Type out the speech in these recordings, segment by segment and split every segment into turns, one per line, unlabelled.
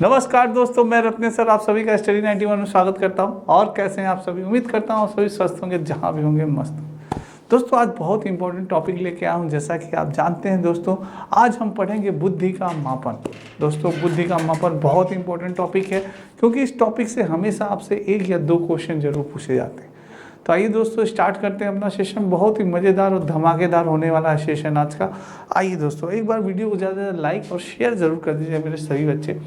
नमस्कार दोस्तों, मैं रत्ने सर आप सभी का स्टडी 91 में स्वागत करता हूं। और कैसे हैं आप सभी? उम्मीद करता हूं सभी स्वस्थ होंगे, जहां भी होंगे मस्त। दोस्तों आज बहुत इंपॉर्टेंट टॉपिक लेके आया हूं। जैसा कि आप जानते हैं दोस्तों, आज हम पढ़ेंगे बुद्धि का मापन। दोस्तों बुद्धि का मापन बहुत इंपॉर्टेंट टॉपिक है, क्योंकि इस टॉपिक से हमेशा आपसे 1 या 2 क्वेश्चन जरूर पूछे जाते हैं। तो आइए दोस्तों स्टार्ट करते हैं अपना सेशन। बहुत ही मज़ेदार और धमाकेदार होने वाला है सेशन आज का। आइए दोस्तों एक बार वीडियो को ज़्यादा लाइक और शेयर ज़रूर कर दीजिए मेरे सभी बच्चे।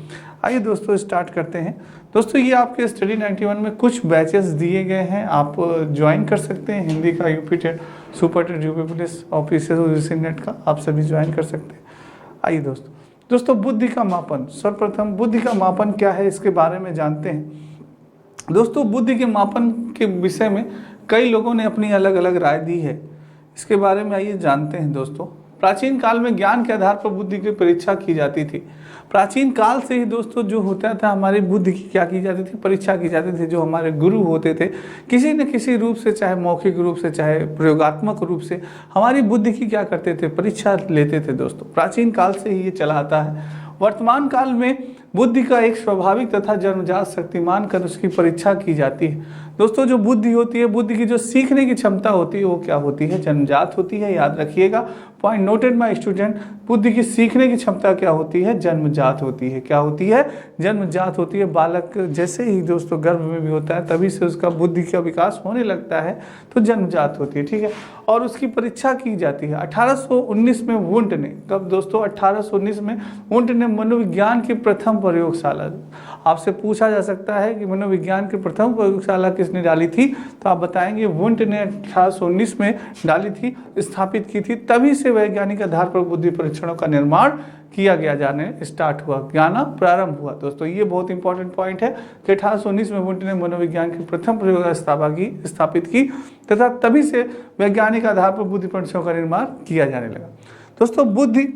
आइए दोस्तों स्टार्ट करते हैं। दोस्तों ये आपके स्टडी 91 में कुछ बैचेस दिए गए हैं, आप ज्वाइन कर सकते हैं। हिंदी का UP TET, super TET, UP police officer और नेट का आप सभी ज्वाइन कर सकते हैं। आइए दोस्तों बुद्धि का मापन। सर्वप्रथम बुद्धि का मापन क्या है इसके बारे में जानते हैं। दोस्तों बुद्धि के मापन के विषय में कई लोगों ने अपनी अलग अलग राय दी है। इसके बारे में आइए जानते हैं दोस्तों। प्राचीन काल में ज्ञान के आधार पर बुद्धि की परीक्षा की जाती थी। प्राचीन काल से ही दोस्तों जो होता था, हमारी बुद्धि की क्या की जाती थी, परीक्षा की जाती थी। जो हमारे गुरु होते थे, किसी न किसी रूप से, चाहे मौखिक रूप से चाहे प्रयोगात्मक रूप से, हमारी बुद्धि की क्या करते थे, परीक्षा लेते थे। दोस्तों प्राचीन काल से ही ये चला आता है। वर्तमान काल में बुद्धि का एक स्वाभाविक तथा जन्मजात शक्ति मानकर उसकी परीक्षा की जाती है। दोस्तों जो बुद्धि होती है, बुद्धि की जो सीखने की क्षमता होती है, वो क्या होती है, जन्मजात होती है। याद रखिएगा, पॉइंट नोटेड माय स्टूडेंट। बुद्धि की सीखने की क्षमता क्या होती है, जन्मजात होती है। क्या होती है, जन्मजात होती है। बालक जैसे ही दोस्तों गर्भ में भी होता है, तभी से उसका बुद्धि का विकास होने लगता है, तो जन्मजात होती है, ठीक है। और उसकी परीक्षा की जाती है। 1819 में वुंट ने, कब दोस्तों, 1819 में वुंट ने मनोविज्ञान की प्रथम प्रयोगशाला, आपसे पूछा जा सकता है कि मनोविज्ञान की प्रथम प्रयोगशाला किसने डाली थी, तो आप बताएंगे वुंट ने 1819 में डाली थी, स्थापित की थी। तभी से वैज्ञानिक आधार पर बुद्धि परीक्षणों का निर्माण किया गया, जाने स्टार्ट हुआ, ज्ञान प्रारंभ हुआ। दोस्तों ये बहुत इंपॉर्टेंट पॉइंट है कि 1819 में वुंट ने मनोविज्ञान की प्रथम प्रयोगशाला स्थापित की, तथा तभी से वैज्ञानिक आधार पर बुद्धि परीक्षणों का निर्माण किया जाने लगा। दोस्तों बुद्धि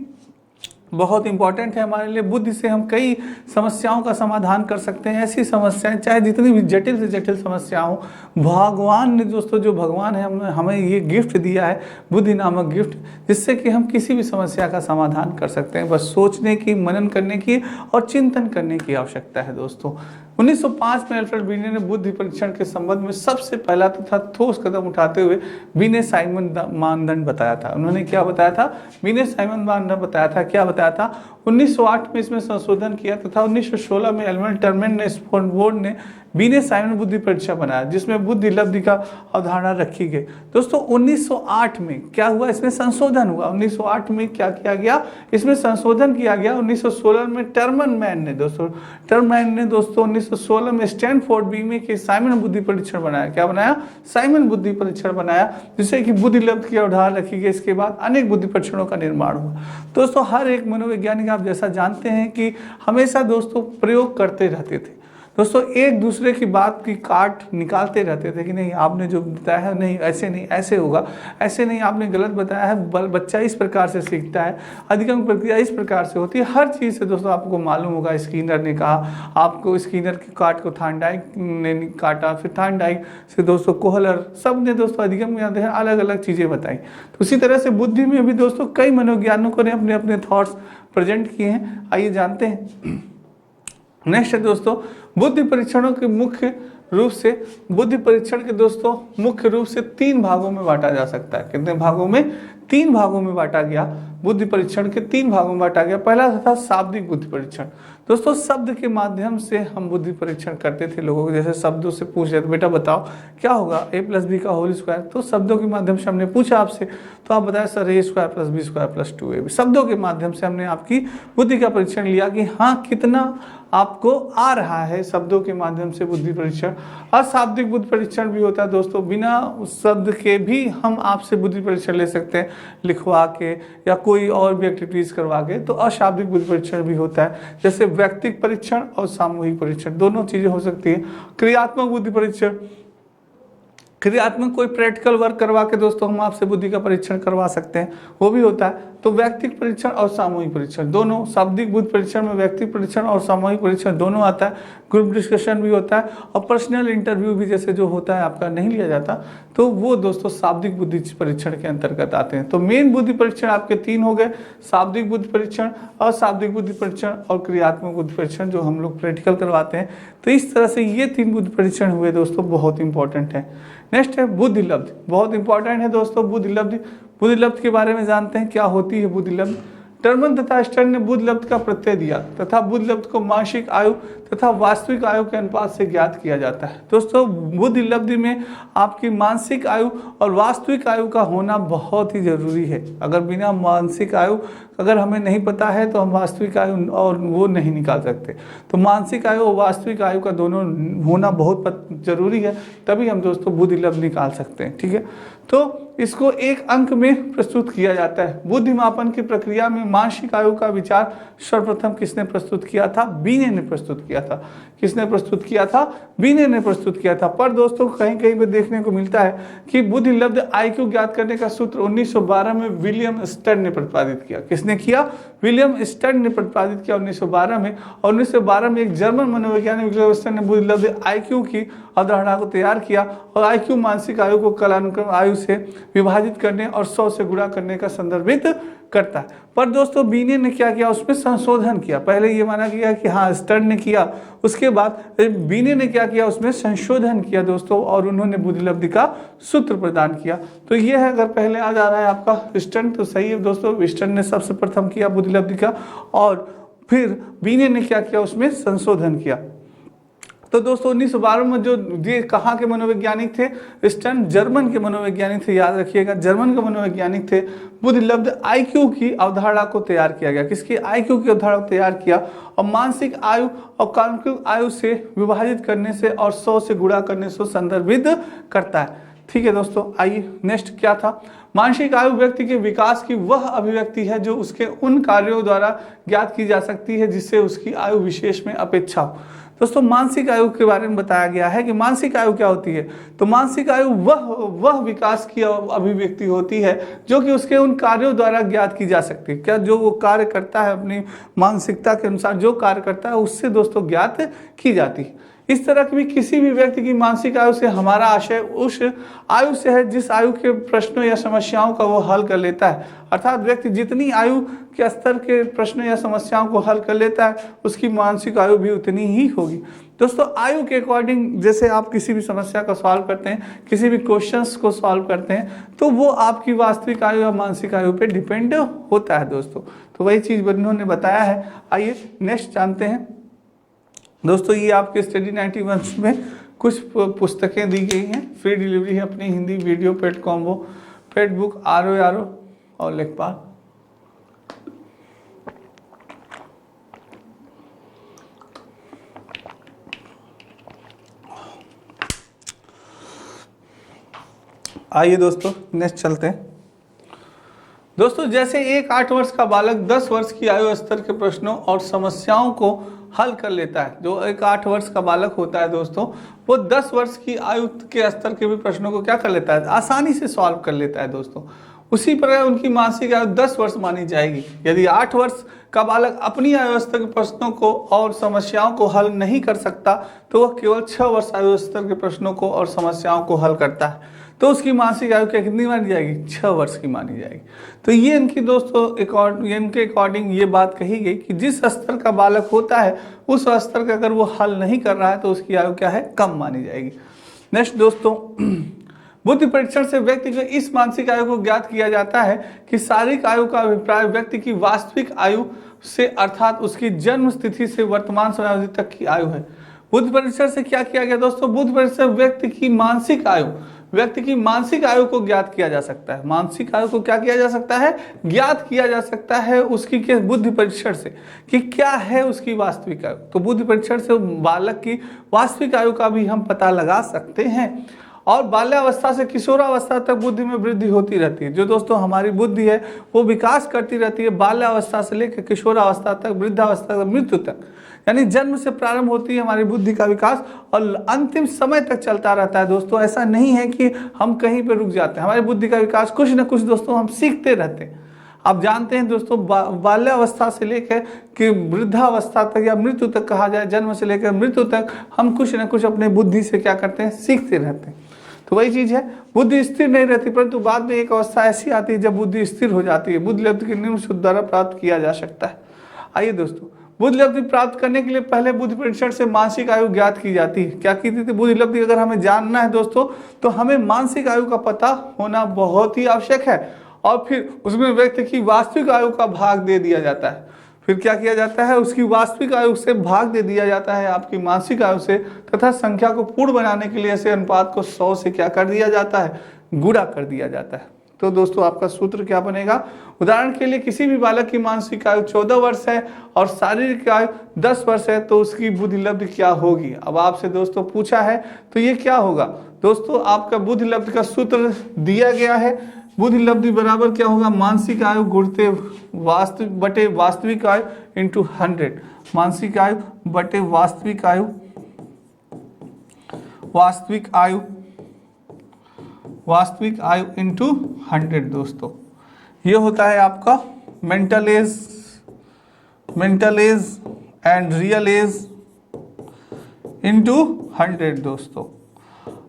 बहुत इंपॉर्टेंट है हमारे लिए। बुद्धि से हम कई समस्याओं का समाधान कर सकते हैं। ऐसी समस्याएं, चाहे जितनी भी जटिल से जटिल समस्या हो, भगवान ने दोस्तों, जो भगवान है, हमें ये गिफ्ट दिया है, बुद्धि नामक गिफ्ट, जिससे कि हम किसी भी समस्या का समाधान कर सकते हैं। बस सोचने की, मनन करने की और चिंतन करने की आवश्यकता है। दोस्तों 1905 में अल्फ्रेड बीने ने बुद्धि परीक्षण के संबंध में सबसे पहला तथा ठोस कदम उठाते हुए बीने साइमन मानदंड बताया था। उन्होंने क्या बताया था, बीने साइमन मानदंड बताया था। क्या बताया था, 1908 में इसमें संशोधन किया तथा 1916 में एल्मन टर्मेन ने, बोर्ड ने बीने साइमन बुद्धि परीक्षा बनाया, जिसमें बुद्धि लब्धि का अवधारणा रखी गई। दोस्तों 1908 में क्या हुआ, इसमें संशोधन हुआ। 1908 में क्या किया गया, इसमें संशोधन किया गया। 1916 में टर्मन ने दोस्तों 1916 में स्टैनफोर्ड बीमे के साइमन बुद्धि परीक्षण बनाया। क्या बनाया, साइमन बुद्धि परीक्षण बनाया, जिससे कि बुद्धि लब्धि की अवधारणा रखी गई। इसके बाद अनेक बुद्धि परीक्षणों का निर्माण हुआ। दोस्तों हर एक मनोवैज्ञानिक, आप जैसा जानते हैं कि हमेशा दोस्तों प्रयोग करते रहते थे। दोस्तों एक दूसरे की बात की काट निकालते रहते थे कि नहीं आपने जो बताया है, नहीं ऐसे नहीं, ऐसे होगा, ऐसे नहीं, आपने गलत बताया है। बच्चा इस प्रकार से सीखता है, अधिगम प्रक्रिया इस प्रकार से होती है। हर चीज़ से दोस्तों आपको मालूम होगा। स्किनर ने कहा, आपको स्किनर की काट को थार्नडाइक ने काटा, फिर थार्नडाइक से दोस्तों कोहलर, सब ने दोस्तों अधिगम में अलग अलग चीज़ें बताई। तो उसी तरह से बुद्धि में भी दोस्तों कई मनोवैज्ञानिकों ने अपने अपने थॉट्स प्रेजेंट किए हैं। आइए जानते हैं। नेक्स्ट है दोस्तों, बुद्धि परीक्षणों के मुख्य रूप से, बुद्धि परीक्षण के दोस्तों मुख्य रूप से 3 भागों में बांटा जा सकता है। कितने भागों में, 3 भागों में बांटा गया। बुद्धि परीक्षण के 3 भागों में बांटा गया। पहला था शाब्दिक बुद्धि परीक्षण। दोस्तों शब्द के माध्यम से हम बुद्धि परीक्षण करते थे लोगों को। जैसे शब्दों से पूछ रहे थे, बेटा बताओ क्या होगा a+b का होल स्क्वायर, तो शब्दों के माध्यम से हमने पूछा आपसे, तो आप बताया सर a² + b² + 2ab। शब्दों के माध्यम से हमने आपकी बुद्धि का परीक्षण लिया कि हाँ कितना आपको आ रहा है। शब्दों के माध्यम से बुद्धि परीक्षण। अशाब्दिक बुद्धि परीक्षण भी होता है दोस्तों, बिना उस शब्द के भी हम आपसे बुद्धि परीक्षण ले सकते हैं, लिखवा के या कोई और भी एक्टिविटीज करवा के। तो अशाब्दिक बुद्धि परीक्षण भी होता है, जैसे व्यक्तिगत परीक्षण और सामूहिक परीक्षण, दोनों चीजें हो सकती है। क्रियात्मक बुद्धि परीक्षण, क्रियात्मक कोई प्रैक्टिकल वर्क करवा के दोस्तों हम आपसे बुद्धि का परीक्षण करवा सकते हैं, वो भी होता है। तो व्यक्तिगत परीक्षण और सामूहिक परीक्षण दोनों, शाब्दिक बुद्धि परीक्षण में व्यक्तिगत परीक्षण और सामूहिक परीक्षण दोनों आता है, ग्रुप डिस्कशन भी होता है और पर्सनल इंटरव्यू भी जैसे जो होता है आपका नहीं लिया जाता, तो वो दोस्तों शाब्दिक बुद्धि परीक्षण के अंतर्गत आते हैं। तो मेन बुद्धि परीक्षण आपके 3 हो गए, शाब्दिक बुद्धि परीक्षण, अशाब्दिक बुद्धि परीक्षण और क्रियात्मक बुद्धि परीक्षण जो हम लोग प्रैक्टिकल करवाते हैं। तो इस तरह से ये 3 बुद्धि परीक्षण हुए दोस्तों, बहुत इंपॉर्टेंट है। नेक्स्ट है बुद्धि लब्धि, बहुत इंपॉर्टेंट है दोस्तों बुद्धि लब्धि। बुद्धि लब्धि के बारे में जानते हैं क्या होती है बुद्धि लब्धि। टर्मन तथा स्टर्न ने बुद्धि लब्धि का प्रत्यय दिया तथा बुद्धि लब्धि को मानसिक आयु तथा वास्तविक आयु के अनुपात से ज्ञात किया जाता है। दोस्तों बुद्धि लब्धि में आपकी मानसिक आयु और वास्तविक आयु का होना बहुत ही जरूरी है। अगर बिना मानसिक आयु अगर हमें नहीं पता है तो हम वास्तविक आयु और वो नहीं निकाल सकते। तो मानसिक आयु और वास्तविक आयु का दोनों होना बहुत जरूरी है, तभी हम दोस्तों बुद्धि लब्धि निकाल सकते हैं। ठीक है, तो इसको एक अंक में प्रस्तुत किया जाता है। बुद्धि मापन की प्रक्रिया में मानसिक आयु का विचार सर्वप्रथम किसने प्रस्तुत किया था? बीने ने प्रस्तुत किया था। किसने प्रस्तुत किया था? बीने ने प्रस्तुत किया था। पर दोस्तों कहीं कहीं पे देखने को मिलता है कि बुद्धि लब्धि आईक्यू ज्ञात करने का सूत्र 1912 में विलियम स्टर्न ने प्रतिपादित किया। किसने किया? विलियम स्टर्न ने प्रतिपादित किया 1912 में। और 1912 में एक जर्मन मनोवैज्ञानिक विलियम स्टर्न ने बुद्धि लब्धि आईक्यू की अवधारणा को तैयार किया और आईक्यू मानसिक आयु को कालानुक्रम आयु से विभाजित करने और 100 से गुणा करने का संदर्भित करता है। पर दोस्तों बीने ने क्या किया? उसमें संशोधन किया। पहले ये माना गया कि हाँ स्टर्न ने किया, उसके बाद बीने ने क्या किया? उसमें संशोधन किया दोस्तों, और उन्होंने बुद्धि लब्धि का सूत्र प्रदान किया। तो ये है, अगर पहले आ जा रहा है आपका स्टर्न तो सही है दोस्तों, स्टर्न ने सबसे प्रथम किया बुद्धि लब्धि का, और फिर बीने ने क्या किया? उसमें संशोधन किया। तो दोस्तों 1912 में जो ये कहाँ के मनोवैज्ञानिक थे? स्टर्न जर्मन के मनोवैज्ञानिक थे, याद रखिएगा जर्मन के मनोवैज्ञानिक थे। बुद्धि लब्धि आईक्यू की अवधारणा को तैयार किया गया। किसकी? आईक्यू की अवधारणा को तैयार किया और मानसिक आयु और कालानुक्रमिक आयु से विभाजित करने से और 100 से गुणा करने से संदर्भित करता है। ठीक है दोस्तों, आइए नेक्स्ट क्या था? मानसिक आयु व्यक्ति के विकास की वह अभिव्यक्ति है जो उसके उन कार्यों द्वारा ज्ञात की जा सकती है जिससे उसकी आयु विशेष में अपेक्षा हो। दोस्तों मानसिक आयु के बारे में बताया गया है कि मानसिक आयु क्या होती है। तो मानसिक आयु वह विकास की अभिव्यक्ति होती है जो कि उसके उन कार्यों द्वारा ज्ञात की जा सकती है। क्या जो वो कार्य करता है अपनी मानसिकता के अनुसार जो कार्य करता है उससे दोस्तों ज्ञात की जाती है। इस तरह की भी किसी भी व्यक्ति की मानसिक आयु से हमारा आशय उस आयु से है जिस आयु के प्रश्नों या समस्याओं का वो हल कर लेता है। अर्थात व्यक्ति जितनी आयु के स्तर के प्रश्नों या समस्याओं को हल कर लेता है उसकी मानसिक आयु भी उतनी ही होगी। दोस्तों आयु के अकॉर्डिंग जैसे आप किसी भी समस्या को सॉल्व करते हैं, किसी भी क्वेश्चंस को सॉल्व करते हैं, तो वो आपकी वास्तविक आयु या मानसिक आयु पे डिपेंड होता है दोस्तों। तो वही चीज़ उन्होंने बताया है। आइए नेक्स्ट जानते हैं दोस्तों। ये आपके स्टडी 91 में कुछ पुस्तकें दी गई हैं, फ्री डिलीवरी है अपनी Hindi video paid combo, paid book RO और लेखपाल। आइए दोस्तों नेक्स्ट चलते हैं। दोस्तों जैसे एक 8 वर्ष का बालक 10 वर्ष की आयु स्तर के प्रश्नों और समस्याओं को हल कर लेता है। जो एक 8 वर्ष का बालक होता है दोस्तों वो 10 वर्ष की आयु के स्तर के भी प्रश्नों को क्या कर लेता है? आसानी से सॉल्व कर लेता है दोस्तों। उसी प्रकार उनकी मानसिक आयु 10 वर्ष मानी जाएगी। यदि 8 वर्ष का बालक अपनी आयु स्तर के प्रश्नों को और समस्याओं को हल नहीं कर सकता तो वह केवल 6 वर्ष आयु स्तर के प्रश्नों को और समस्याओं को हल करता है, तो उसकी मानसिक आयु क्या कितनी मानी जाएगी? 6 वर्ष की मानी जाएगी। तो ये इनकी दोस्तों इनके अकॉर्डिंग ये बात कही गई कि जिस स्तर का बालक होता है उस स्तर का अगर वो हल नहीं कर रहा है तो उसकी आयु क्या है? कम मानी जाएगी। नेक्स्ट दोस्तों, बुद्धि परीक्षण से व्यक्ति को इस मानसिक आयु को ज्ञात किया जाता है कि शारीरिक आयु का अभिप्राय व्यक्ति की वास्तविक आयु से अर्थात उसकी जन्म स्थिति से वर्तमान समय तक की आयु है। बुद्धि परीक्षण से क्या किया गया दोस्तों? बुद्धि परीक्षण व्यक्ति की मानसिक आयु को ज्ञात किया जा सकता है। मानसिक आयु को क्या किया जा सकता है? ज्ञात किया जा सकता है उसकी के बुद्धि परीक्षण से कि क्या है उसकी वास्तविक आयु। तो बुद्धि परीक्षण से बालक की वास्तविक आयु का भी हम पता लगा सकते हैं। और बाल्यावस्था से किशोरावस्था तक बुद्धि में वृद्धि होती रहती है। जो दोस्तों हमारी बुद्धि है वो विकास करती रहती है बाल्यावस्था से लेकर किशोरावस्था तक, वृद्धावस्था तक, मृत्यु तक, यानी जन्म से प्रारंभ होती है हमारी बुद्धि का विकास और अंतिम समय तक चलता रहता है दोस्तों। ऐसा नहीं है कि हम कहीं पर रुक जाते हैं। हमारी बुद्धि का विकास कुछ न कुछ दोस्तों हम सीखते रहते हैं। आप जानते हैं दोस्तों बाल्यावस्था से लेकर कि वृद्धावस्था तक या मृत्यु तक कहा जाए, जन्म से लेकर मृत्यु तक हम कुछ न कुछ अपने बुद्धि से क्या करते हैं, सीखते रहते हैं। तो वही चीज है, बुद्धि स्थिर नहीं रहती, परंतु बाद में एक अवस्था ऐसी आती है जब बुद्धि स्थिर हो जाती है, बुद्धि लब्धि के निम्न सूत्र द्वारा प्राप्त किया जा सकता है। आइए दोस्तों, बुद्धि लब्धि प्राप्त करने के लिए पहले बुद्धि परीक्षण से मानसिक आयु ज्ञात की जाती है। क्या की थी बुद्धि लब्धि? अगर हमें जानना है दोस्तों तो हमें मानसिक आयु का पता होना बहुत ही आवश्यक है, और फिर उसमें व्यक्ति की वास्तविक आयु का भाग दे दिया जाता है। फिर क्या किया जाता है, उसकी वास्तविक आयु से भाग दे दिया जाता है आपकी मानसिक आयु से, तथा संख्या को पूर्ण बनाने के लिए ऐसे अनुपात को 100 से क्या कर दिया जाता है, गुणा कर दिया जाता है। तो दोस्तों आपका सूत्र क्या बनेगा? उदाहरण के लिए किसी भी बालक की मानसिक आयु 14 वर्ष है और शारीरिक आयु 10 वर्ष है, तो उसकी बुद्धि लब्धि क्या होगी? अब आपसे दोस्तों पूछा है तो ये क्या होगा दोस्तों? आपका बुद्धि लब्धि का सूत्र दिया गया है। बुद्धि लब्धि बराबर क्या होगा? मानसिक आयु गुणते वास्तविक बटे वास्तविक आयु इंटू 100। मानसिक आयु बटे वास्तविक आयु, वास्तविक आयु, वास्तविक आयु इंटू 100 दोस्तों। ये होता है आपका mental age and real age into 100 दोस्तों।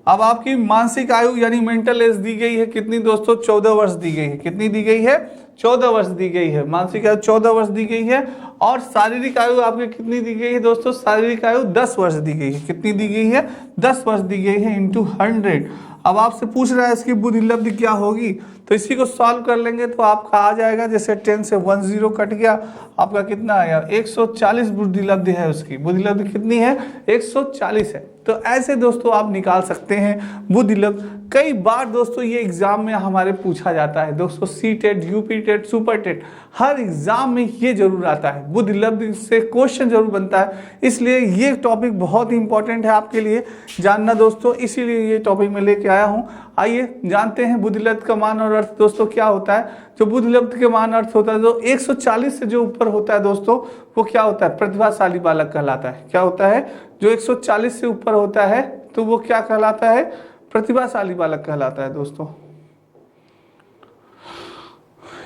अब आपकी मानसिक आयु यानी मेंटल एज दी गई है कितनी दोस्तों? 14 वर्ष दी गई है। कितनी दी गई है? 14 वर्ष दी गई है। मानसिक आयु 14 वर्ष दी गई है। और शारीरिक आयु आपकी कितनी दी गई है दोस्तों? शारीरिक आयु 10 वर्ष दी गई है। कितनी दी गई है? 10 वर्ष दी गई है इंटू 100। अब आपसे पूछ रहा है इसकी बुद्धि लब्धि क्या होगी, तो इसी को सॉल्व कर लेंगे तो आपका आ जाएगा, जैसे 10 से 1 0 कट गया, आपका कितना आया? 140 बुद्धि लब्धि है। उसकी बुद्धि लब्धि कितनी है? 140 है। तो ऐसे दोस्तों आप निकाल सकते हैं बुद्धि लब्धि। कई बार दोस्तों ये एग्जाम में हमारे पूछा जाता है दोस्तों, C TET, UP TET, super TET, हर एग्जाम में ये जरूर आता है, बुद्धि लब्धि से क्वेश्चन जरूर बनता है। इसलिए ये टॉपिक बहुत ही इंपॉर्टेंट है आपके लिए जानना दोस्तों, इसीलिए ये टॉपिक मैं लेके आया हूँ। आइए जानते हैं बुद्धि लब्धि का मान और अर्थ दोस्तों क्या होता है। जो बुद्धि लब्धि के मान अर्थ होता है, जो 140 से जो ऊपर होता है दोस्तों, वो क्या होता है? प्रतिभाशाली बालक कहलाता है। क्या होता है? जो 140 से ऊपर होता है तो वो क्या कहलाता है? प्रतिभाशाली बालक कहलाता है दोस्तों।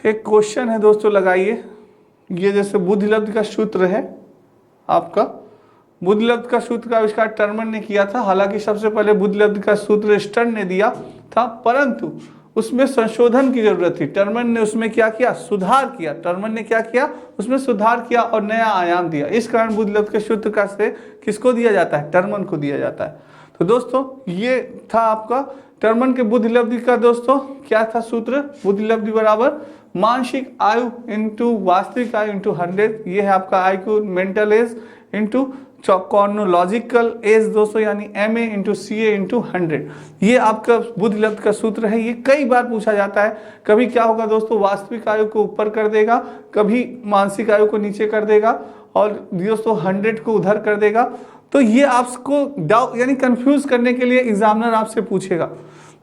एक क्वेश्चन है दोस्तों, लगाइए। ये जैसे बुद्धि लब्धि का सूत्र है आपका, बुद्धि लब्धि का सूत्र का आविष्कार टर्मन ने किया था। हालांकि सबसे पहले बुद्धि लब्धि का सूत्र स्टर्न ने दिया था, परंतु उसमें संशोधन की जरूरत थी। टर्मन ने उसमें क्या किया? सुधार किया। टर्मन ने क्या किया? उसमें सुधार किया और नया आयाम दिया। इस कारण बुद्धि लब्धि के सूत्र का श्रेय किसको दिया जाता है? टर्मन को दिया जाता है। तो दोस्तों ये था आपका टर्मन के बुद्धि लब्धि का दोस्तों क्या था सूत्र? बुद्धि लब्धि बराबर मानसिक आयु इंटू वास्तविक आयु इंटू 100। ये है आपका IQ mental age into chronological age दोस्तों, यानी MA इंटू CA इंटू 100। ये आपका बुद्धि लब्धि का सूत्र है। ये कई बार पूछा जाता है। कभी क्या होगा दोस्तों? वास्तविक आयु को ऊपर कर देगा, कभी मानसिक आयु को नीचे कर देगा, और दोस्तों 100 को उधर कर देगा। तो ये आपको डाउट यानी कंफ्यूज करने के लिए एग्जामिनर आपसे पूछेगा।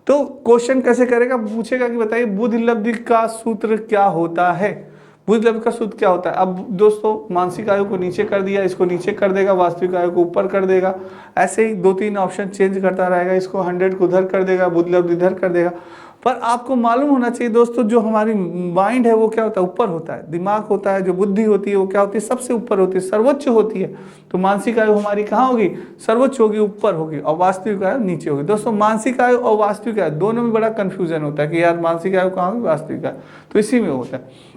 तो क्वेश्चन कैसे करेगा? पूछेगा कि बताइए बुद्धि लब्धि का सूत्र क्या होता है? बुद्धि लब्धि का सूत्र क्या होता है? अब दोस्तों मानसिक आयु को नीचे कर दिया, इसको नीचे कर देगा, वास्तविक आयु को ऊपर कर देगा, ऐसे ही 2-3 ऑप्शन चेंज करता रहेगा। इसको 100 को उधर कर देगा, बुद्धि लब्धि इधर कर देगा। पर आपको मालूम होना चाहिए दोस्तों, जो हमारी माइंड है वो क्या होता है? ऊपर होता है। दिमाग होता है, जो बुद्धि होती है वो क्या होती है? सबसे ऊपर होती है, सर्वोच्च होती है। तो मानसिक आयु हमारी कहाँ होगी? सर्वोच्च होगी, ऊपर होगी, और वास्तविक आयु नीचे होगी। दोस्तों मानसिक आयु और वास्तविक आयु दोनों में बड़ा कंफ्यूजन होता है कि यार मानसिक आयु कहाँ होगी, वास्तविक आयु, तो इसी में होता है।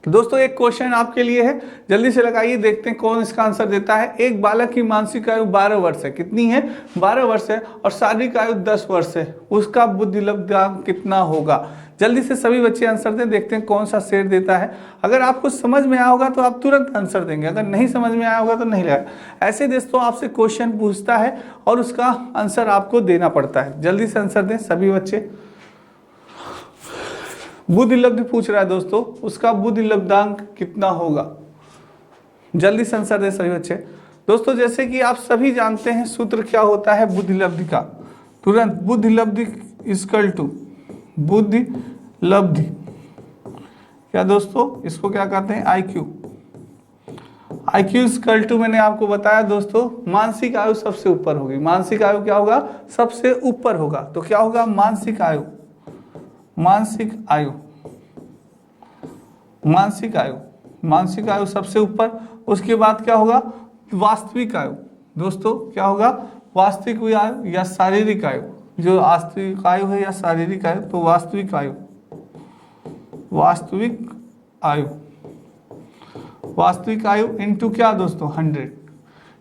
दोस्तों एक क्वेश्चन आपके लिए है, जल्दी से लगाइए, देखते हैं कौन इसका आंसर देता है। एक बालक की मानसिक आयु 12 वर्ष है। कितनी है? 12 वर्ष है। और शारीरिक आयु 10 वर्ष है। उसका बुद्धि लब्धांक कितना होगा? जल्दी से सभी बच्चे आंसर दें, देखते हैं कौन सा सेट देता है। अगर आपको समझ में आया होगा तो आप तुरंत आंसर देंगे, अगर नहीं समझ में आया होगा तो नहीं लगा। ऐसे दोस्तों आपसे क्वेश्चन पूछता है और उसका आंसर आपको देना पड़ता है। जल्दी से आंसर दें सभी बच्चे। बुद्धि लब्धि पूछ रहा है दोस्तों, उसका बुद्धि लब्धांक कितना होगा? जल्दी से आंसर दे सभी बच्चे। दोस्तों जैसे कि आप सभी जानते हैं सूत्र क्या होता है बुद्धि लब्धि का, तुरंत बुद्धि लब्धि इक्वल टू बुद्धि लब्धि क्या दोस्तों, इसको क्या कहते हैं? IQ। IQ इक्वल टू मैंने आपको बताया दोस्तों, मानसिक आयु सबसे ऊपर होगी। मानसिक आयु क्या होगा? सबसे ऊपर होगा। तो क्या होगा? मानसिक आयु, मानसिक आयु मानसिक आयु, मानसिक आयु सबसे ऊपर। उसके बाद क्या होगा, वास्तविक आयु। दोस्तों क्या होगा, वास्तविक आयु या शारीरिक आयु, जो वास्तविक आयु है या शारीरिक आयु, तो वास्तविक आयु, वास्तविक आयु, वास्तविक आयु इनटू क्या दोस्तों, 100।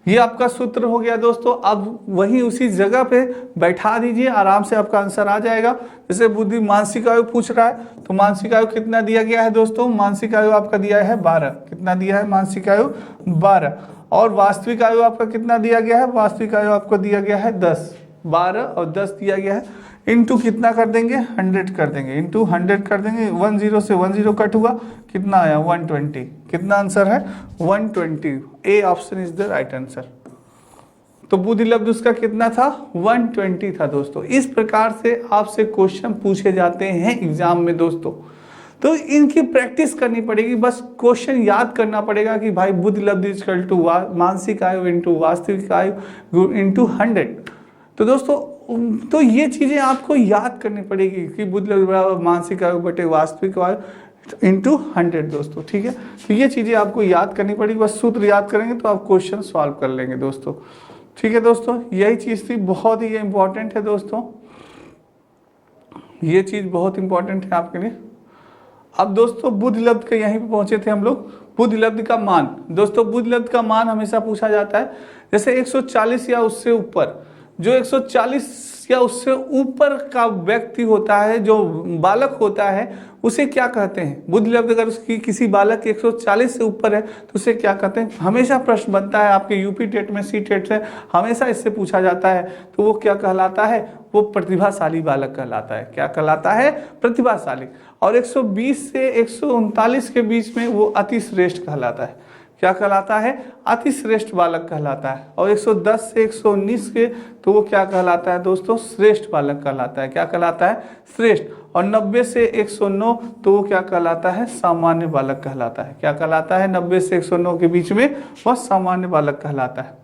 ये आपका सूत्र हो गया दोस्तों। अब वही उसी जगह पे बैठा दीजिए, आराम से आपका आंसर आ जाएगा। जैसे बुद्धि मानसिक आयु पूछ रहा है, तो मानसिक आयु कितना दिया गया है दोस्तों, मानसिक आयु आपका दिया है 12। कितना दिया है मानसिक आयु, 12। और वास्तविक आयु आपका कितना दिया गया है, वास्तविक आयु आपको दिया गया है 10। 12 और 10 दिया गया है, इनटू कितना कर देंगे, 100 कर देंगे, इनटू 100 कर देंगे। 10 से 10 कट हुआ, कितना आया, 120। कितना आंसर है, 120। A option is the right answer. तो बुद्धि लब्ध उसका कितना था, 120 था दोस्तों। इस प्रकार से आपसे क्वेश्चन पूछे जाते हैं एग्जाम में दोस्तों। तो इनकी प्रैक्टिस करनी पड़ेगी, बस क्वेश्चन याद करना पड़ेगा कि भाई बुद्धि लब्ध इक्वल टू मानसिक आयु इंटू वास्तविक आयु इंटू 100। तो दोस्तों तो ये चीजें आपको याद करनी पड़ेगी कि बुद्धि लब्ध बराबर मानसिक आयु बटे वास्तविक आयु इंटू 100 दोस्तों, ठीक है। तो ये चीजें आपको याद करनी पड़ेगी, बस सूत्र याद करेंगे तो आप क्वेश्चन सॉल्व कर लेंगे दोस्तों, ठीक है दोस्तों। यही चीज थी, बहुत ही इंपॉर्टेंट है दोस्तों, ये चीज बहुत इंपॉर्टेंट है आपके लिए। अब दोस्तों बुद्धि लब्ध के यहीं पे पहुंचे थे हम लोग। बुद्धि लब्ध का मान, दोस्तों बुद्धि लब्ध का मान हमेशा पूछा जाता है। जैसे 140 या उससे ऊपर, जो 140 या उससे ऊपर का व्यक्ति होता है, जो बालक होता है, उसे क्या कहते हैं, बुद्धि लब्ध अगर उसकी किसी बालक के 140 से ऊपर है तो उसे क्या कहते हैं। हमेशा प्रश्न बनता है आपके यूपी टेट में, सी टेट से हमेशा इससे पूछा जाता है। तो वो क्या कहलाता है, वो प्रतिभाशाली बालक कहलाता है। क्या कहलाता है, प्रतिभाशाली। और 120 से 139 के बीच में वो अति श्रेष्ठ कहलाता है। क्या कहलाता है, अति श्रेष्ठ बालक कहलाता है। और 110 से 119 के तो वो क्या कहलाता है दोस्तों, श्रेष्ठ बालक कहलाता है। क्या कहलाता है, श्रेष्ठ। और 90 से 109 तो वो क्या कहलाता है, सामान्य बालक कहलाता है। क्या कहलाता है, 90 से 109 के बीच में वह सामान्य बालक कहलाता है।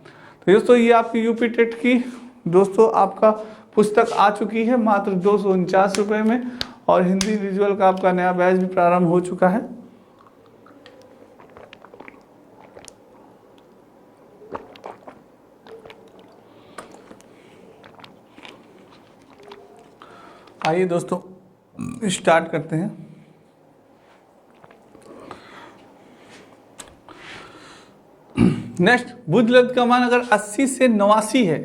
तो दोस्तों ये आपकी यूपी टेट की दोस्तों आपका पुस्तक आ चुकी है मात्र 249 रुपये में। और हिंदी विजुअल का आपका नया बैच भी प्रारंभ हो चुका है। आइए दोस्तों स्टार्ट करते हैं। नेक्स्ट, बुद्धि लब्ध का मान अगर 80 से 89 है,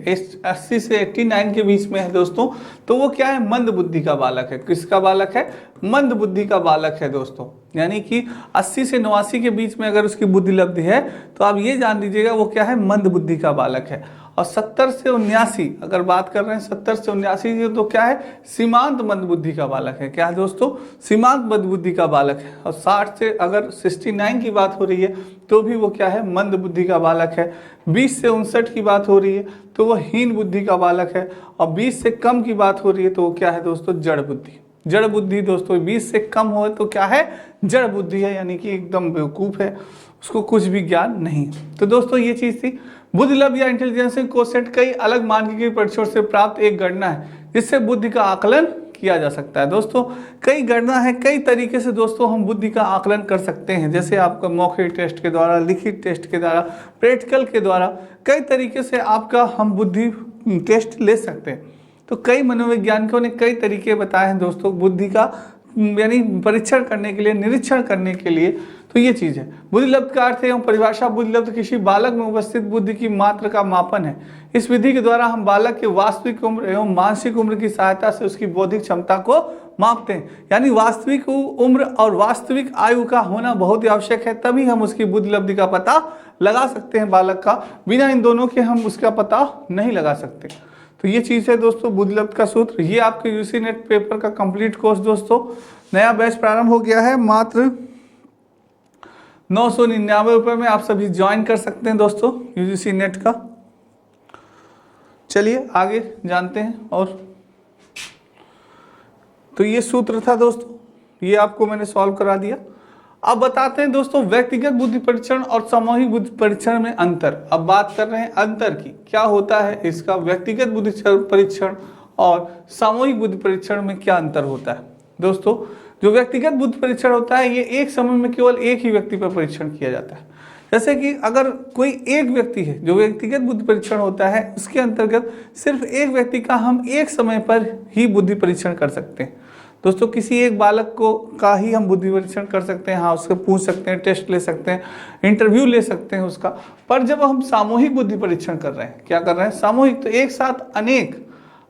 80 से 89 के बीच में है दोस्तों, तो वो क्या है, मंद बुद्धि का बालक है। किसका बालक है, मंद बुद्धि का बालक है दोस्तों। यानी कि 80 से 89 के बीच में अगर उसकी बुद्धि लब्धि है तो आप ये जान लीजिएगा वो क्या है, मंद बुद्धि का बालक है। और 70 से 79 अगर बात कर रहे हैं, 70 से 79 की, तो क्या है, सीमांत मंद बुद्धि का बालक है। क्या है दोस्तों, सीमांत मंद बुद्धि का बालक है। और 60 से अगर 69 की बात हो रही है तो भी वो क्या है, मंद बुद्धि का बालक है। 20 से 59 की बात हो रही है तो वो हीन बुद्धि का बालक है। और 20 से कम की बात हो रही है तो वो क्या है दोस्तों, जड़ बुद्धि। जड़ बुद्धि दोस्तों 20 से कम हो तो क्या है, जड़ बुद्धि है, यानी कि एकदम बेवकूफ है, उसको कुछ भी ज्ञान नहीं। तो दोस्तों ये चीज थी। बुद्धि लब्ध या इंटेलिजेंस कोशेंट कई अलग मानकीय परीक्षणों से प्राप्त एक गणना है जिससे बुद्धि का आकलन किया जा सकता है। दोस्तों कई गणना है, कई तरीके से दोस्तों हम बुद्धि का आकलन कर सकते हैं। जैसे आपका मौखिक टेस्ट के द्वारा, लिखित टेस्ट के द्वारा, प्रैक्टिकल के द्वारा, कई तरीके से आपका हम बुद्धि टेस्ट ले सकते हैं। तो कई मनोवैज्ञानिकों ने कई तरीके बताए हैं दोस्तों बुद्धि का यानी परीक्षण करने के लिए, निरीक्षण करने के लिए। तो ये चीज है बुद्धि लब्ध का अर्थ एवं परिभाषा। बुद्धि लब्ध किसी बालक में उपस्थित बुद्धि की मात्रा का मापन है। इस विधि के द्वारा हम बालक के वास्तविक उम्र एवं मानसिक उम्र की सहायता से उसकी बौद्धिक क्षमता को मापते हैं। यानी वास्तविक उम्र और वास्तविक आयु का होना बहुत ही आवश्यक है, तभी हम उसकी बुद्धि लब्धि का पता लगा सकते हैं बालक का। बिना इन दोनों के हम उसका पता नहीं लगा सकते। तो ये चीज है दोस्तों बुद्धि लब्ध का सूत्र। ये आपके यूजी नेट पेपर का कंप्लीट कोर्स दोस्तों, नया बैच प्रारंभ हो गया है। मात्र 999 रुपये में आप सभी ज्वाइन कर सकते हैं दोस्तों यूजीसी नेट का। चलिए आगे जानते हैं। और तो ये सूत्र था दोस्तों, ये आपको मैंने सॉल्व करा दिया। अब बताते हैं दोस्तों व्यक्तिगत बुद्धि परीक्षण और सामूहिक बुद्धि परीक्षण में अंतर। अब बात कर रहे हैं अंतर की, क्या होता है इसका, व्यक्तिगत बुद्धि परीक्षण और सामूहिक बुद्धि परीक्षण में क्या अंतर होता है। दोस्तों जो व्यक्तिगत बुद्धि परीक्षण होता है ये एक समय में केवल एक ही व्यक्ति पर परीक्षण किया जाता है। जैसे कि अगर कोई एक व्यक्ति है, जो व्यक्तिगत बुद्धि परीक्षण होता है उसके अंतर्गत सिर्फ एक व्यक्ति का हम एक समय पर ही बुद्धि परीक्षण कर सकते हैं। दोस्तों किसी एक बालक को का ही हम बुद्धि परीक्षण कर सकते हैं, हाँ उससे पूछ सकते हैं, टेस्ट ले सकते हैं, इंटरव्यू ले सकते हैं उसका। पर जब हम सामूहिक बुद्धि परीक्षण कर रहे हैं, क्या कर रहे हैं, सामूहिक, तो एक साथ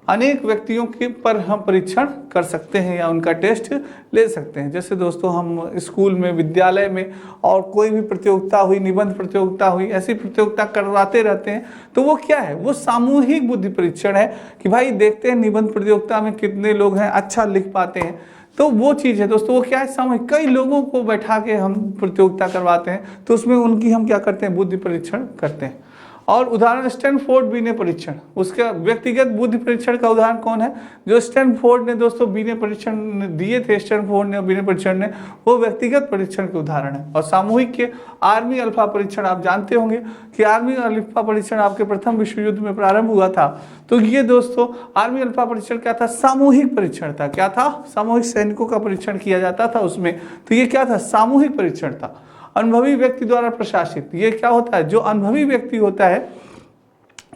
अनेक व्यक्तियों के पर हम परीक्षण कर सकते हैं या उनका टेस्ट ले सकते हैं। जैसे दोस्तों हम स्कूल में, विद्यालय में और कोई भी प्रतियोगिता हुई, निबंध प्रतियोगिता हुई, ऐसी प्रतियोगिता करवाते रहते हैं, तो वो क्या है, वो सामूहिक बुद्धि परीक्षण है कि भाई देखते हैं निबंध प्रतियोगिता में कितने लोग हैं, अच्छा लिख पाते हैं। तो वो चीज़ है दोस्तों, वो क्या है, सामूहिक, कई लोगों को बैठा के हम प्रतियोगिता करवाते हैं, तो उसमें उनकी हम क्या करते हैं, बुद्धि परीक्षण करते हैं। और उदाहरण स्टैनफोर्ड बीने परीक्षण, उसका व्यक्तिगत बुद्धि परीक्षण का उदाहरण कौन है, जो स्टैनफोर्ड ने दोस्तों बीने परीक्षण दिए थे, स्टैनफोर्ड ने बीने परीक्षण ने, वो व्यक्तिगत परीक्षण के उदाहरण है। और सामूहिक के आर्मी अल्फा परीक्षण, आप जानते होंगे कि आर्मी अल्फा परीक्षण आपके प्रथम विश्व युद्ध में प्रारंभ हुआ था। तो ये दोस्तों आर्मी अल्फा परीक्षण क्या था, सामूहिक परीक्षण था। क्या था, सामूहिक सैनिकों का परीक्षण किया जाता था उसमें, तो ये क्या था, सामूहिक परीक्षण था, अनुभवी व्यक्ति द्वारा प्रशासित। ये क्या होता है, जो अनुभवी व्यक्ति होता है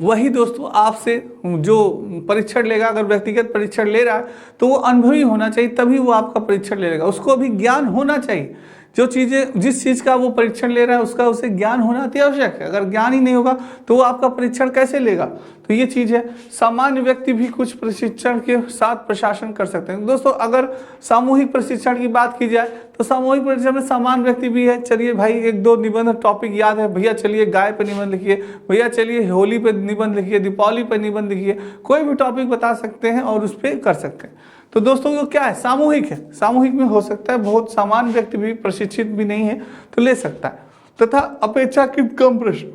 वही दोस्तों आपसे जो परीक्षण लेगा, अगर व्यक्तिगत परीक्षण ले रहा है तो वो अनुभवी होना चाहिए, तभी वो आपका परीक्षण ले लेगा। उसको भी ज्ञान होना चाहिए, जो चीज़ें, जिस चीज़ का वो परीक्षण ले रहा है उसका उसे ज्ञान होना अति आवश्यक है। अगर ज्ञान ही नहीं होगा तो वो आपका परीक्षण कैसे लेगा, तो ये चीज़ है। सामान्य व्यक्ति भी कुछ प्रशिक्षण के साथ प्रशासन कर सकते हैं। दोस्तों अगर सामूहिक प्रशिक्षण की बात की जाए तो सामूहिक प्रशिक्षण में सामान्य व्यक्ति भी है, चलिए भाई एक दो निबंध टॉपिक याद है, भैया चलिए गाय पर निबंध लिखिए, भैया चलिए होली पे निबंध लिखिए, दीपावली पर निबंध लिखिए, कोई भी टॉपिक बता सकते हैं और उस पर कर सकते हैं। तो दोस्तों वो क्या है, सामूहिक है, सामूहिक में हो सकता है, बहुत सामान्य व्यक्ति भी, प्रशिक्षित भी नहीं है तो ले सकता है। तथा अपेक्षाकृत कम प्रश्न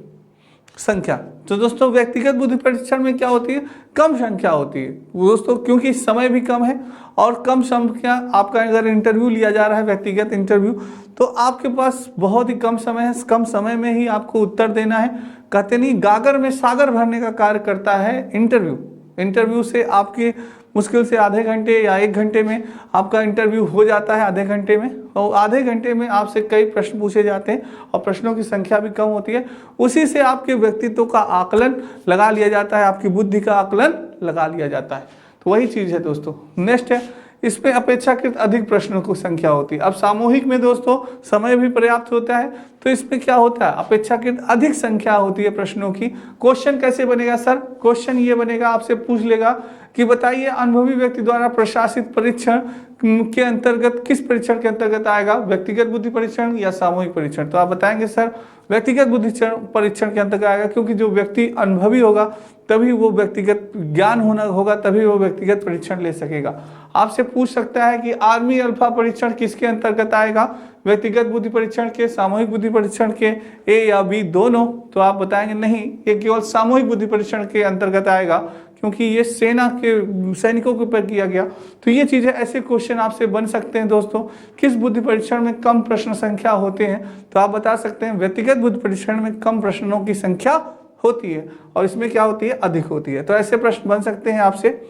संख्या, तो दोस्तों व्यक्तिगत बुद्धि परीक्षण में क्या होती है, कम संख्या होती है दोस्तों, क्योंकि समय भी कम है और कम संख्या। आपका अगर इंटरव्यू लिया जा रहा है, व्यक्तिगत इंटरव्यू, तो आपके पास बहुत ही कम समय है, कम समय में ही आपको उत्तर देना है। कहते नहीं, गागर में सागर भरने का कार्य करता है इंटरव्यू। इंटरव्यू से आपके मुश्किल से आधे घंटे या 1 घंटे में आपका इंटरव्यू हो जाता है, आधे घंटे में, और आधे घंटे में आपसे कई प्रश्न पूछे जाते हैं और प्रश्नों की संख्या भी कम होती है। उसी से आपके व्यक्तित्व का आकलन लगा लिया जाता है, आपकी बुद्धि का आकलन लगा लिया जाता है। तो वही चीज़ है दोस्तों। नेक्स्ट है, इसमें अपेक्षाकृत अधिक प्रश्नों की संख्या होती है। अब सामूहिक में दोस्तों समय भी पर्याप्त होता है, तो इसमें क्या होता है, अपेक्षाकृत अधिक संख्या होती है प्रश्नों की। क्वेश्चन कैसे बनेगा सर, क्वेश्चन ये बनेगा, आपसे पूछ लेगा कि बताइए अनुभवी व्यक्ति द्वारा प्रशासित परीक्षण के अंतर्गत, किस परीक्षण के अंतर्गत आएगा, व्यक्तिगत बुद्धि परीक्षण या सामूहिक परीक्षण। तो आप बताएंगे सर व्यक्तिगत बुद्धि परीक्षण के अंतर्गत आएगा, क्योंकि जो व्यक्ति अनुभवी होगा तभी वो व्यक्तिगत ज्ञान होना होगा, तभी वो व्यक्तिगत परीक्षण ले सकेगा। आपसे पूछ सकता है कि आर्मी अल्फा परीक्षण किसके अंतर्गत आएगा, व्यक्तिगत बुद्धि परीक्षण के, सामूहिक बुद्धि परीक्षण के, ए या बी दोनों। तो आप बताएंगे नहीं, ये केवल सामूहिक बुद्धि परीक्षण के अंतर्गत आएगा, क्योंकि ये सेना के सैनिकों के ऊपर किया गया। तो ये चीज़ें, ऐसे क्वेश्चन आपसे बन सकते हैं दोस्तों। किस बुद्धि परीक्षण में कम प्रश्न संख्या होते हैं, तो आप बता सकते हैं व्यक्तिगत बुद्धि परीक्षण में कम प्रश्नों की संख्या होती है और इसमें क्या होती है, अधिक होती है। तो ऐसे प्रश्न बन सकते हैं आपसे।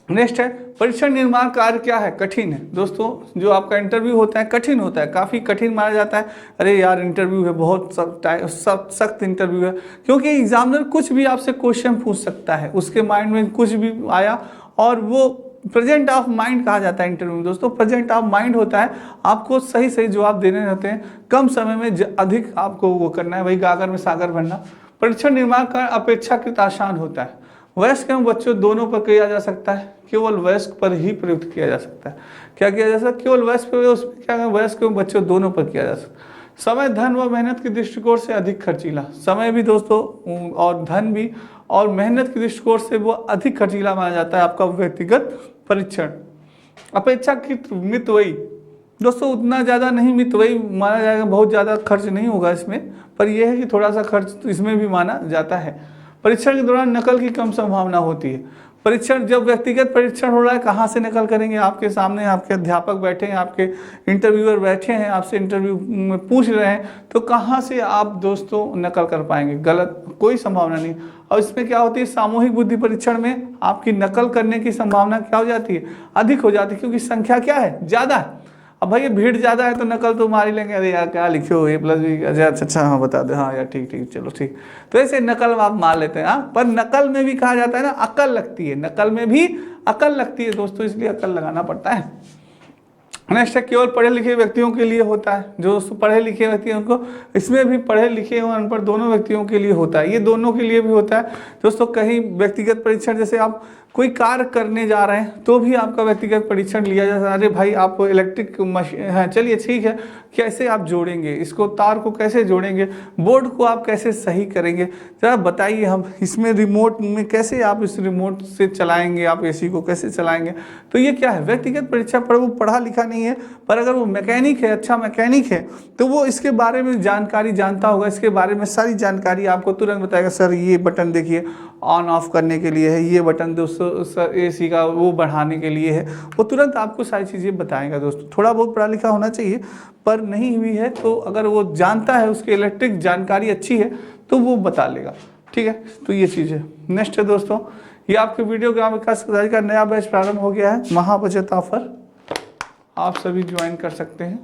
नेक्स्ट है, परीक्षण निर्माण कार्य क्या है, कठिन है। दोस्तों जो आपका इंटरव्यू होता है कठिन होता है, काफ़ी कठिन माना जाता है। अरे यार इंटरव्यू है, बहुत सख्त इंटरव्यू है, क्योंकि एग्जामिनर कुछ भी आपसे क्वेश्चन पूछ सकता है, उसके माइंड में कुछ भी आया, और वो प्रेजेंट ऑफ माइंड कहा जाता है इंटरव्यू में दोस्तों। प्रेजेंट ऑफ माइंड होता है, आपको सही सही जवाब देने रहते हैं, कम समय में अधिक आपको वो करना है, वही गागर में सागर भरना। परीक्षण निर्माण कार्य अपेक्षाकृत आसान होता है, वयस्क एवं बच्चों दोनों पर किया जा सकता है, केवल वयस्क पर ही प्रयुक्त किया जा सकता है। क्या किया जा सकता है, केवल वयस्क पर, उसमें क्या वयस्क एवं बच्चों दोनों पर किया जा सकता है। समय, धन व मेहनत के दृष्टिकोण से अधिक खर्चीला, समय भी दोस्तों और धन भी और मेहनत के दृष्टिकोण से वो अधिक खर्चीला माना जाता है आपका व्यक्तिगत परीक्षण। अपेक्षाकृत मितव्ययी, दोस्तों उतना ज़्यादा नहीं मितव्ययी माना जाएगा, बहुत ज़्यादा खर्च नहीं होगा इसमें, पर यह है कि थोड़ा सा खर्च तो इसमें भी माना जाता है। परीक्षण के दौरान नकल की कम संभावना होती है। परीक्षण, जब व्यक्तिगत परीक्षण हो रहा है, कहाँ से नकल करेंगे? आपके सामने आपके अध्यापक बैठे हैं, आपके इंटरव्यूअर बैठे हैं, आपसे इंटरव्यू में पूछ रहे हैं, तो कहाँ से आप दोस्तों नकल कर पाएंगे? गलत, कोई संभावना नहीं। और इसमें क्या होती है, सामूहिक बुद्धि परीक्षण में आपकी नकल करने की संभावना क्या हो जाती है? अधिक हो जाती है, क्योंकि संख्या क्या है? ज़्यादा है। अब भाई ये भीड़ ज़्यादा है तो नकल तो मार ही लेंगे, अरे यार क्या लिखे हो A+B, अच्छा हाँ बता दे, हाँ यार ठीक ठीक चलो ठीक, तो ऐसे नकल आप मार लेते हैं। हाँ, पर नकल में भी कहा जाता है ना, अकल लगती है, नकल में भी अकल लगती है दोस्तों, इसलिए अकल लगाना पड़ता है। नेक्स्ट है, केवल पढ़े लिखे व्यक्तियों के लिए होता है। जो पढ़े लिखे व्यक्ति हैं उनको, इसमें भी पढ़े लिखे और अनपढ़ दोनों व्यक्तियों के लिए होता है, ये दोनों के लिए भी होता है दोस्तों। कहीं व्यक्तिगत परीक्षण, जैसे आप कोई कार्य करने जा रहे हैं तो भी आपका व्यक्तिगत परीक्षण लिया जाता है। अरे भाई आप इलेक्ट्रिक मशीन है, चलिए ठीक है, कैसे आप जोड़ेंगे इसको, तार को कैसे जोड़ेंगे, बोर्ड को आप कैसे सही करेंगे, जरा बताइए। हम इसमें रिमोट में कैसे आप इस रिमोट से चलाएंगे, आप एसी को कैसे चलाएंगे? तो ये क्या है, व्यक्तिगत परीक्षा। पर वो पढ़ा लिखा नहीं है, पर अगर वो मैकेनिक है, अच्छा मैकेनिक है, तो वो इसके बारे में जानकारी जानता होगा, इसके बारे में सारी जानकारी आपको तुरंत बताएगा। सर ये बटन देखिए ऑन ऑफ करने के लिए है, ये बटन दोस्तों सर एसी का वो बढ़ाने के लिए है, वो तुरंत आपको सारी चीज़ें बताएगा दोस्तों। थोड़ा बहुत पढ़ा लिखा होना चाहिए, पर नहीं हुई है तो अगर वो जानता है, उसकी इलेक्ट्रिक जानकारी अच्छी है, तो वो बता लेगा। ठीक है, तो ये चीज़ है। नेक्स्ट है दोस्तों, ये आपके वीडियो ग्राम विकास अधिकारी का नया बैच प्रारंभ हो गया है, महाबचत ऑफर, आप सभी ज्वाइन कर सकते हैं।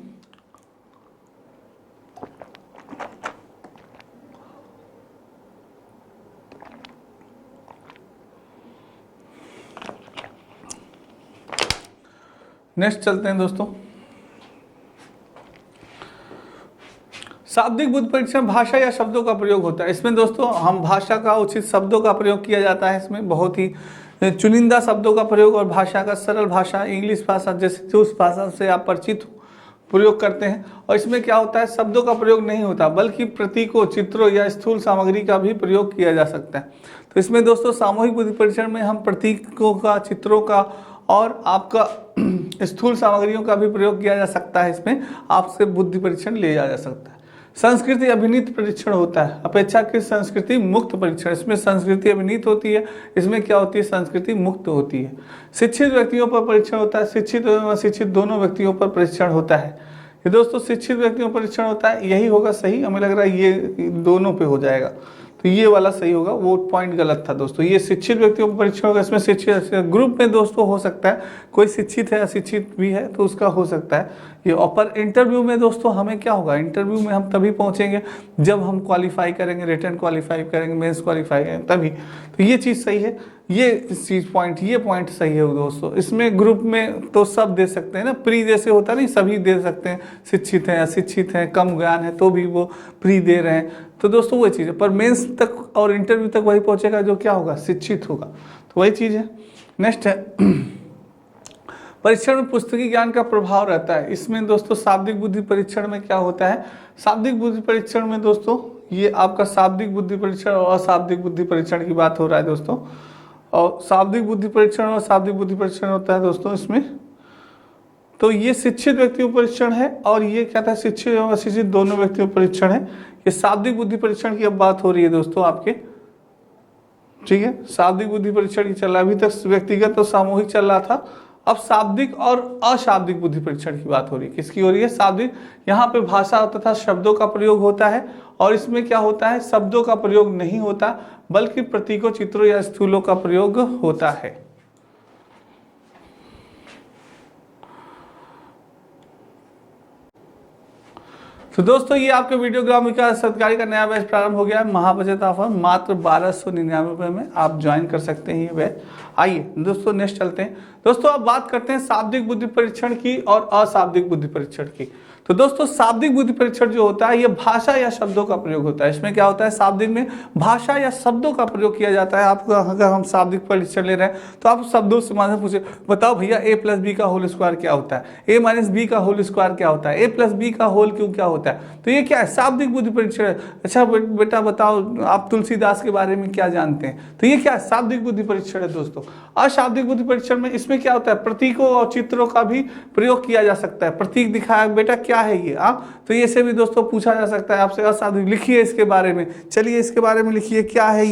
नेक्स्ट चलते हैं दोस्तों, शाब्दिक बुद्धि परीक्षण भाषा या शब्दों का प्रयोग होता है। इसमें दोस्तों हम भाषा का उचित शब्दों का प्रयोग किया जाता है, इसमें बहुत ही चुनिंदा शब्दों का प्रयोग और भाषा का सरल भाषा, इंग्लिश भाषा जैसे जो उस भाषा से आप परिचित हो प्रयोग करते हैं। और इसमें क्या होता है, शब्दों का प्रयोग नहीं होता, बल्कि प्रतीकों, चित्रों या स्थूल सामग्री का भी प्रयोग किया जा सकता है। तो इसमें दोस्तों सामूहिक बुद्धि परीक्षण में हम प्रतीकों का, चित्रों का और आपका स्थूल सामग्रियों का भी प्रयोग किया जा सकता है। इसमें आपसे बुद्धि परीक्षण लिया जा सकता है। संस्कृति अभिनीत परीक्षण होता है, अपेक्षाकृत संस्कृति मुक्त परीक्षण। इसमें संस्कृति अभिनीत होती है, इसमें क्या होती है, संस्कृति मुक्त होती है। शिक्षित व्यक्तियों पर परीक्षण होता है, शिक्षित और अशिक्षित दोनों व्यक्तियों पर परीक्षण होता है। ये दोस्तों शिक्षित व्यक्तियों पर परीक्षण होता है, यही होगा सही, हमें लग रहा है ये दोनों पे हो जाएगा, तो ये वाला सही होगा, वो पॉइंट गलत था दोस्तों। ये शिक्षित व्यक्तियों पर परीक्षण होगा, इसमें शिक्षित ग्रुप में दोस्तों हो सकता है, कोई शिक्षित है अशिक्षित भी है तो उसका हो सकता है ये। और इंटरव्यू में दोस्तों हमें क्या होगा, इंटरव्यू में हम तभी पहुंचेंगे जब हम क्वालिफाई करेंगे, रिटर्न क्वालिफाई करेंगे, मेंस क्वालिफाई करेंगे तभी, तो ये चीज़ सही है, ये चीज़ पॉइंट, ये पॉइंट सही है दोस्तों। इसमें ग्रुप में तो सब दे सकते हैं ना, प्री जैसे होता नहीं, सभी दे सकते हैं, शिक्षित हैं अशिक्षित हैं कम ज्ञान है तो भी वो प्री दे रहे हैं, तो दोस्तों वही चीज़ है। पर मेंस तक और इंटरव्यू तक वही पहुंचेगा जो क्या होगा, शिक्षित होगा, तो वही चीज़ है। नेक्स्ट है परीक्षण में पुस्तकीय ज्ञान का प्रभाव रहता है। इसमें दोस्तों शाब्दिक बुद्धि परीक्षण में क्या होता है, शाब्दिक बुद्धि परीक्षण में दोस्तों ये आपका शाब्दिक बुद्धि परीक्षण और अशाब्दिक बुद्धि परीक्षण की बात हो रहा है दोस्तों। और शाब्दिक बुद्धि परीक्षण और शाब्दिक बुद्धि परीक्षण होता है दोस्तों इसमें, तो ये शिक्षित व्यक्तियों परीक्षण है और ये क्या था, शिक्षित और अशिक्षित दोनों व्यक्तियों परीक्षण है। ये शाब्दिक बुद्धि परीक्षण की अब बात हो रही है दोस्तों आपके, ठीक है। शाब्दिक बुद्धि परीक्षण की चल रहा है, अभी तक व्यक्तिगत और सामूहिक चल रहा था, अब शाब्दिक और अशाब्दिक बुद्धि परीक्षण की बात हो रही है। किसकी हो रही है, शाब्दिक। यहाँ पे भाषा तथा शब्दों का प्रयोग होता है और इसमें क्या होता है, शब्दों का प्रयोग नहीं होता बल्कि प्रतीकों, चित्रों या स्थूलों का प्रयोग होता है। तो दोस्तों ये आपके वीडियो ग्राम विकास अधिकारी का नया बैच प्रारंभ हो गया है, महाबचत ऑफर मात्र 1299 रुपये में आप ज्वाइन कर सकते हैं ये बैच। आइए दोस्तों नेक्स्ट चलते हैं। दोस्तों अब बात करते हैं शाब्दिक बुद्धि परीक्षण की और अशाब्दिक बुद्धि परीक्षण की। तो दोस्तों शाब्दिक बुद्धि परीक्षण जो होता है ये भाषा या शब्दों का प्रयोग होता है। इसमें क्या होता है, शाब्दिक में भाषा या शब्दों का प्रयोग किया जाता है। आपको अगर हम शाब्दिक परीक्षण ले रहे हैं तो आप शब्दों से माने पूछे, बताओ भैया a+b का होल स्क्वायर क्या होता है, a-b का होल स्क्वायर क्या होता है, a+b का होल क्यों क्या होता है, तो ये क्या है, शाब्दिक बुद्धि परीक्षण है। अच्छा बेटा बताओ आप तुलसीदास के बारे में क्या जानते हैं, तो ये क्या है, शाब्दिक बुद्धि परीक्षण है दोस्तों। अशाब्दिक बुद्धि परीक्षण में इसमें क्या होता है, प्रतीकों और चित्रों का भी प्रयोग किया जा सकता है। प्रतीक दिखाया बेटा क्या है ये, तो ये से भी दोस्तों पूछा जा सकता है आपसे, अशाब्दिक लिखिए इसके बारे में, चलिए इसके बारे में लिखिए क्या है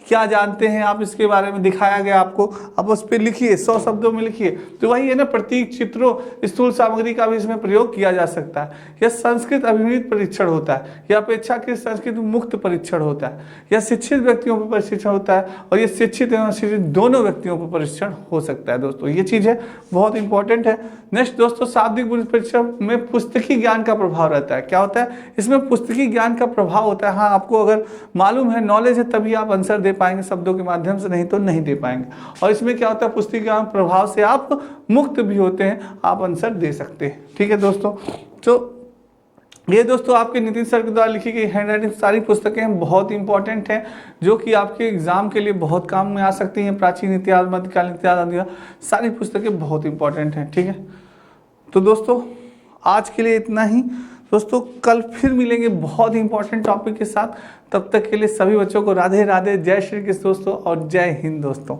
क्या जानते हैं आप इसके बारे में दिखाया गया आपको, अब उस पर लिखिए, 100 शब्दों में लिखिए। तो वही है ना, प्रतीक, चित्रों, स्थूल सामग्री का भी इसमें प्रयोग किया जा सकता है। यह संस्कृत अभिमित परीक्षण होता है, यह अपेक्षाकृत संस्कृत मुक्त परीक्षण होता है, यह शिक्षित व्यक्तियों पर परीक्षण होता है, और यह शिक्षित एवं अशिक्षित दोनों व्यक्तियों पर परीक्षण हो सकता है। दोस्तों ये चीज है, बहुत इंपॉर्टेंट है। नेक्स्ट दोस्तों, शाब्दिक बुद्धि परीक्षण में पुस्तकी ज्ञान का प्रभाव रहता है। क्या होता है इसमें? पुस्तकी ज्ञान का प्रभाव होता है। हाँ, आपको अगर मालूम है, नॉलेज है, तभी आप आंसर दे पाएंगे शब्दों के माध्यम से, नहीं तो नहीं दे पाएंगे। और इसमें क्या होता है, पुस्तकी ज्ञान प्रभाव से आप मुक्त भी होते हैं, आप आंसर दे सकते हैं। ठीक है दोस्तों, तो ये दोस्तों आपके नितिन सर के द्वारा लिखी गई हैंड राइटिंग सारी पुस्तकें बहुत इंपॉर्टेंट हैं, जो कि आपके एग्जाम के लिए बहुत काम में आ सकती हैं। प्राचीन इतिहास, मध्यकालीन इतिहास आदि सारी पुस्तकें बहुत इंपॉर्टेंट हैं। ठीक है, तो दोस्तों आज के लिए इतना ही। दोस्तों कल फिर मिलेंगे बहुत ही इंपॉर्टेंट टॉपिक के साथ। तब तक के लिए सभी बच्चों को राधे राधे, जय श्री कृष्ण दोस्तों, और जय हिंद दोस्तों।